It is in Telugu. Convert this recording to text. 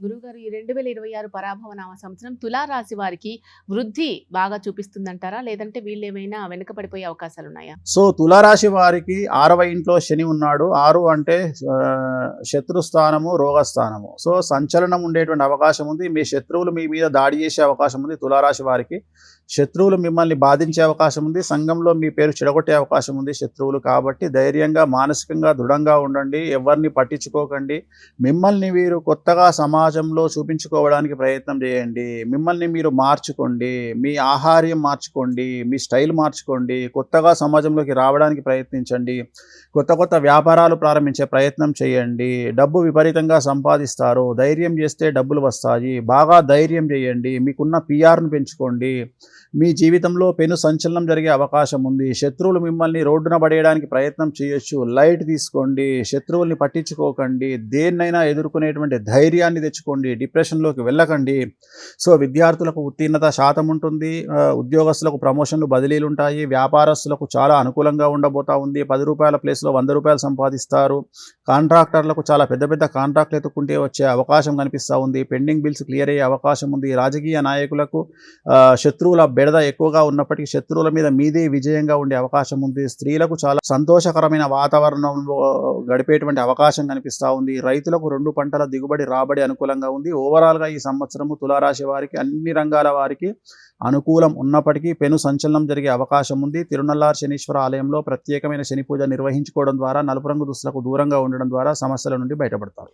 గురువుగారు ఈ 2026 పరాభవ నామ సంవత్సరం తులా రాశి వారికి వృద్ధి బాగా చూపిస్తుందంటారా? లేదంటే వీళ్ళేమైనా వెనకపడిపోయే అవకాశాలున్నాయా? సో తులారాశి వారికి 6వ ఇంట్లో శని ఉన్నాడు. 6 అంటే శత్రుస్థానము, రోగస్థానము. సో సంచలనం ఉండేటువంటి అవకాశం ఉంది. మీ శత్రువులు మీ మీద దాడి చేసే అవకాశం ఉంది. తులారాశి వారికి శత్రువులు మిమ్మల్ని బాధించే అవకాశం ఉంది. సంఘంలో మీ పేరు చెడగొట్టే అవకాశం ఉంది శత్రువులు. కాబట్టి ధైర్యంగా, మానసికంగా దృఢంగా ఉండండి. ఎవరిని పట్టించుకోకండి. మిమ్మల్ని మీరు కొత్తగా సమాజంలో చూపించుకోవడానికి ప్రయత్నం చేయండి. మిమ్మల్ని మీరు మార్చుకోండి. మీ ఆహార్యం మార్చుకోండి. మీ స్టైల్ మార్చుకోండి. కొత్తగా సమాజంలోకి రావడానికి ప్రయత్నించండి. కొత్త కొత్త వ్యాపారాలు ప్రారంభించే ప్రయత్నం చేయండి. డబ్బు విపరీతంగా సంపాదిస్తారు. ధైర్యం చేస్తే డబ్బులు వస్తాయి. బాగా ధైర్యం చేయండి. మీకున్న పిఆర్ను పెంచుకోండి. మీ జీవితంలో పెను సంచలనం జరిగే అవకాశం ఉంది. శత్రువులు మిమ్మల్ని రోడ్డున పడేయడానికి ప్రయత్నం చేయొచ్చు. లైట్ తీసుకోండి. శత్రువుల్ని పట్టించుకోకండి. దేన్నైనా ఎదుర్కొనేటువంటి ధైర్యాన్ని తెచ్చుకోండి. డిప్రెషన్లోకి వెళ్ళకండి. సో విద్యార్థులకు ఉత్తీర్ణత శాతం ఉంటుంది. ఉద్యోగస్తులకు ప్రమోషన్లు, బదిలీలు ఉంటాయి. వ్యాపారస్తులకు చాలా అనుకూలంగా ఉండబోతా ఉంది. 10 రూపాయల ప్లేస్లో 100 రూపాయలు సంపాదిస్తారు. కాంట్రాక్టర్లకు చాలా పెద్ద పెద్ద కాంట్రాక్ట్లు ఎత్తుకుంటే వచ్చే అవకాశం కనిపిస్తూ ఉంది. పెండింగ్ బిల్స్ క్లియర్ అయ్యే అవకాశం ఉంది. రాజకీయ నాయకులకు శత్రువుల బెడద ఎక్కువగా ఉన్నప్పటికీ శత్రువుల మీద మీదే విజయంగా ఉండే అవకాశం ఉంది. స్త్రీలకు చాలా సంతోషకరమైన వాతావరణంలో గడిపేటువంటి అవకాశం కనిపిస్తూ ఉంది. రైతులకు 2 పంటల దిగుబడి, రాబడి అనుకూలంగా ఉంది. ఓవరాల్గా ఈ సంవత్సరము తులారాశి వారికి అన్ని రంగాల వారికి అనుకూలం ఉన్నప్పటికీ పెను సంచలనం జరిగే అవకాశం ఉంది. తిరునల్లార్ శనీశ్వర ఆలయంలో ప్రత్యేకమైన శని పూజ నిర్వహించుకోవడం ద్వారా, నలుపు రంగు దుస్తులకు దూరంగా ఉండడం ద్వారా సమస్యల నుండి బయటపడతారు.